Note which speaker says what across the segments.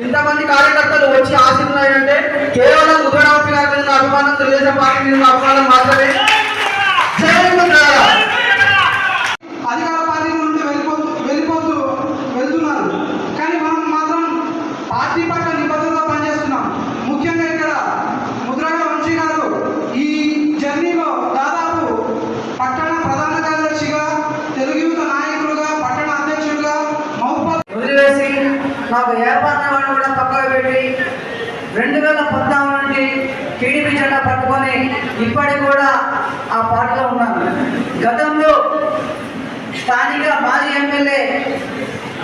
Speaker 1: ఇంతమంది కార్యకర్తలు వచ్చి ఆశిస్తున్నాయంటే కేవలం ఉదయరావు గారి మీద అభిమానం, తెలుగుదేశం పార్టీ మీద అభిమానం మాత్రమే. అధికార పార్టీ నుండి వెళ్తున్నారు, కానీ మనం మాత్రం పార్టీ పట్ల నిబద్ధతతో పనిచేస్తున్నాం. ముఖ్యంగా ఇక్కడ ముద్రగడ వంశీ గారు ఈ జర్నీలో దాదాపు పట్టణ ప్రధాన కార్యదర్శిగా, తెలుగు యువత నాయకులుగా, పట్టణ అధ్యక్షులుగా వదిలివేసి నాకు ఏర్పాటు వాడిని కూడా పక్కన పెట్టి 2014 నుండి టీడీపీ జెండా పట్టుకొని ఇప్పటికి కూడా ఆ పార్టీలో ఉన్నాను. గతంలో స్థానిక మాజీ ఎమ్మెల్యే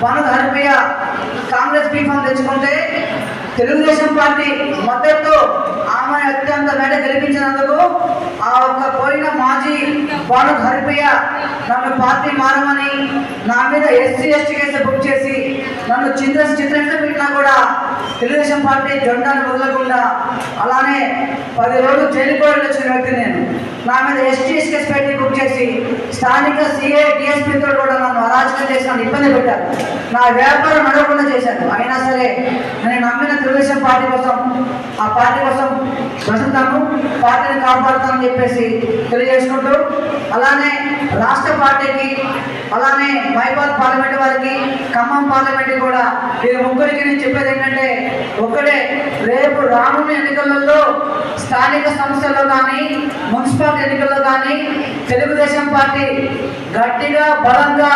Speaker 1: వనద హరిప్రియ కాంగ్రెస్ బీఫామ్ తెచ్చుకుంటే తెలుగుదేశం పార్టీ మద్దతుతో ఆమె అత్యంత మేడ గెలిపించినందుకు ఆ ఒక్క పోయిన మాజీ వనద హరిప్రియ నన్ను పార్టీ మారమని నా మీద ఎస్సీ కేసు బుక్ చేసి నన్ను చిత్రహింస పెట్టినా కూడా తెలుగుదేశం పార్టీ జెండాను వదలకుండా అలానే 10 రోజులు జైలు కూడా వచ్చిన వ్యక్తి నేను. నా మీద ఎస్టీ కేసు పెట్టి బుక్ చేసి స్థానిక సిఏ డిఎస్పీతో కూడా నన్ను అరాచకం చేసి నన్ను ఇబ్బంది పెట్టారు. నా వ్యాపారం నడవకుండా చేశాను. అయినా సరే నేను నమ్మిన తెలుగుదేశం పార్టీ కోసం, ఆ పార్టీ కోసం ప్రస్తుతాను పార్టీని కాపాడుతానని చెప్పేసి తెలియజేసుకుంటూ, అలానే రాష్ట్ర పార్టీకి, అలానే మైబాద్ పార్లమెంట్ వారికి, ఖమ్మం పార్లమెంట్ కూడా ఈ ముగ్గురికి నేను చెప్పేది ఏంటంటే ఒకటే, రేపు రానున్న ఎన్నికలలో స్థానిక సంస్థల్లో కానీ మున్సిపాలిటీ ఎన్నికల్లో కానీ తెలుగుదేశం పార్టీ గట్టిగా బలంగా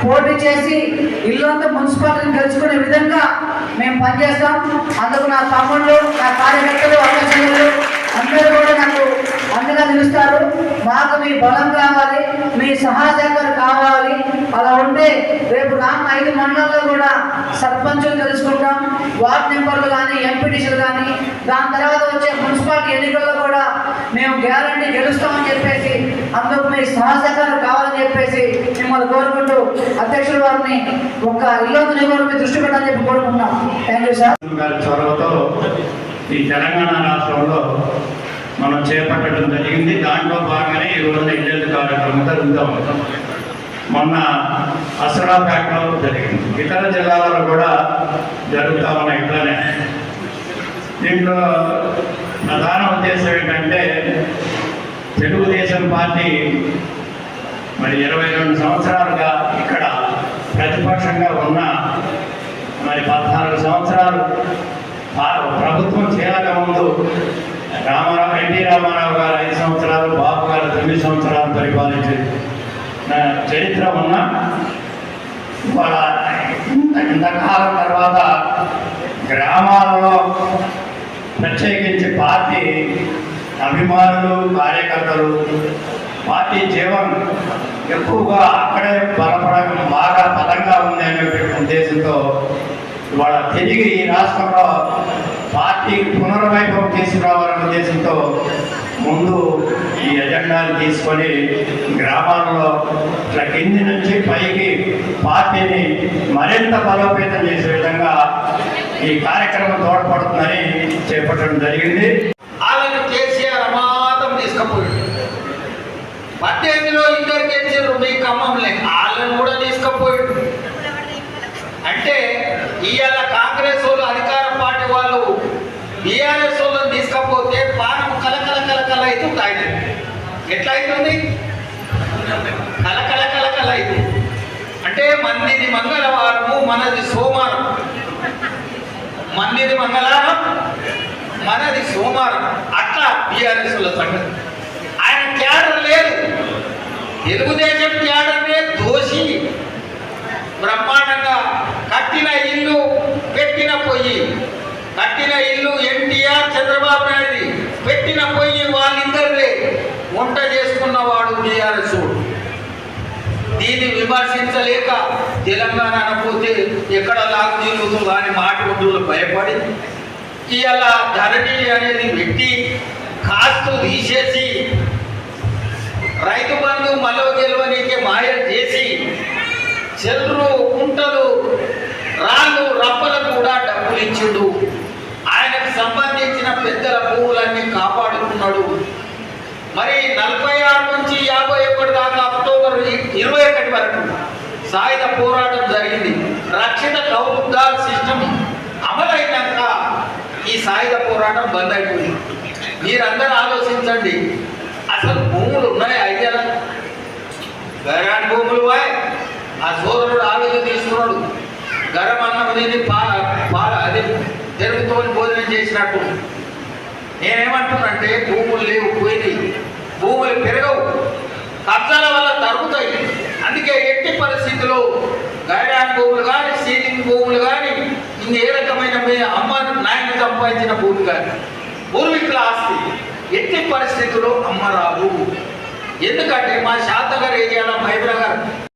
Speaker 1: పోటీ చేసి ఇల్లంతా మున్సిపాలిటీని గెలుచుకునే విధంగా మేము పనిచేస్తాం. అందుకు నా తమ్ముళ్ళు, నా కార్యకర్తలు, అక్కచెల్లెలు అందరూ కూడా నాకు అండగా నిలుస్తారు. మాకు మీ బలం కావాలి, మీ సహాయకాలు కావాలి. అలా ఉంటే రేపు రాన్న 5 మండలాల్లో కూడా సర్పంచులు తెలుసుకుంటాం, వార్డు మెంబర్లు కానీ, ఎంపీటీసీలు కానీ, దాని తర్వాత వచ్చే మున్సిపాలిటీ ఎన్నికల్లో కూడా మేము గ్యారంటీ గెలుస్తామని చెప్పేసి అందుకు మీ సహాయకాలు కావాలని చెప్పేసి మిమ్మల్ని కోరుకుంటూ అధ్యక్షుల వారిని ఒక ఇల్లు నియోజకవర్గం దృష్టి పెట్టాలని చెప్పి కోరుకుంటున్నాం. Thank you sir.
Speaker 2: చొరవతో ఈ తెలంగాణ రాష్ట్రంలో మనం చేపట్టడం జరిగింది. దాంట్లో భాగంగానే ఈ రోజున ఇల్లు కార్యక్రమం జరుగుతాం. మొన్న అసరాపేటలో జరిగింది, ఇతర జిల్లాలలో కూడా జరుగుతూ ఉన్నాయి ఇట్లానే. దీంట్లో ప్రధాన ఉద్దేశం ఏంటంటే తెలుగుదేశం పార్టీ మరి 22 సంవత్సరాలుగా ఇక్కడ ప్రతిపక్షంగా ఉన్న, మరి 14 సంవత్సరాలు ప్రభుత్వం చేయక ముందు ఎన్టీ రామారావు గారు 5 సంవత్సరాలు, బాబు గారు 9 సంవత్సరాలు పరిపాలించే చరిత్ర ఉన్న వాళ్ళ ఇంతకాలం తర్వాత గ్రామాలలో ప్రత్యేకించి పార్టీ అభిమానులు, కార్యకర్తలు పార్టీ జీవనం ఎక్కువగా అక్కడే బాగా బలంగా ఉంది అనే ఉద్దేశంతో ఇవాళ తిరిగి ఈ రాష్ట్రంలో పార్టీ పునర్వైభవం తీసుకురావాలనే ఉద్దేశంతో ముందు ఈ ఎజెండాను తీసుకొని గ్రామాల్లో ఇట్లా కింది నుంచి పైకి పార్టీని మరింత బలోపేతం చేసే విధంగా ఈ కార్యక్రమం తోడ్పడుతుందని చేపట్టడం జరిగింది.
Speaker 3: వాళ్ళని కేసీఆర్ అమాతం తీసుకుపోయాడు. 18లో ఇంటర్ గెలిచారు మీ ఖమ్మంలో, వాళ్ళని కూడా తీసుకుపోయాడు. అంటే ఇవాళ కాంగ్రెస్ వాళ్ళు, అధికార పార్టీ వాళ్ళు బీఆర్ఎస్ వాళ్ళని తీసుకపోతే పానం కలకల అవుతుంది. ఆయన ఎట్లా అవుతుంది? కలకల అవుతుంది. అంటే మందిది మంగళవారము, మనది సోమవారం. మందిది మంగళవారం, మనది సోమవారం. అట్లా బీఆర్ఎస్ వాళ్ళ సంగతి. ఆయన క్యాడర్ లేదు. తెలుగుదేశం క్యాడర్నే దోషి బ్రహ్మాండంగా కట్టిన ఇల్లు పెట్టిన పొయ్యి, కట్టిన ఇల్లు ఎన్టీఆర్ చంద్రబాబు నాయుడు, పెట్టిన పొయ్యి వాళ్ళిద్దరే వంట చేసుకున్నవాడు టీఆర్ఎస్. దీన్ని విమర్శించలేక తెలంగాణ అనకపోతే ఎక్కడ లాగు జీలుతుందో అని మాట్లాడుతూ భయపడి ఇవాళ ధరణి అనేది పెట్టి కాస్తు తీసేసి రైతు బంధు మలో గెలవనీకే మాయలు చేసి చెల్లు కుంటలు రాళ్ళు రప్పలకు కూడా డబ్బులు ఇచ్చిండు. ఆయనకు సంబంధించిన పెద్దల భూములన్నీ కాపాడుకున్నాడు. మరి 46 నుంచి 51 దాకా అక్టోబర్ 21 వరకు సాయుధ పోరాటం జరిగింది. రక్షిత కౌలుదార్ సిస్టమ్ అమలైనాక ఈ సాయుధ పోరాటం బంద్ అయిపోయింది. మీరందరూ ఆలోచించండి, అసలు భూములు ఉన్నాయి అయ్యాల గరాని భూములు వాయ్. ఆ సోదరుడు ఆలోచన తీసుకున్నాడు, గరం అన్నం తిని అది తెలుగుతో భోజనం చేసినట్టు. నేనేమంటున్నంటే భూములు లేవు, పోయినాయి, భూములు పెరగవు, కబ్జాల వల్ల తరుగుతాయి. అందుకే ఎట్టి పరిస్థితుల్లో గైరాన్ భూములు కానీ సీలింగ్ భూములు కానీ ఏ రకమైన అమ్మ నాయన సంపాదించిన భూమి కానీ పూర్వీకుల ఆస్తి ఎట్టి పరిస్థితుల్లో అమ్మరాదు. ఎందుకంటే మా శాతగారు ఏరియాలో మహబూబ్ నగర్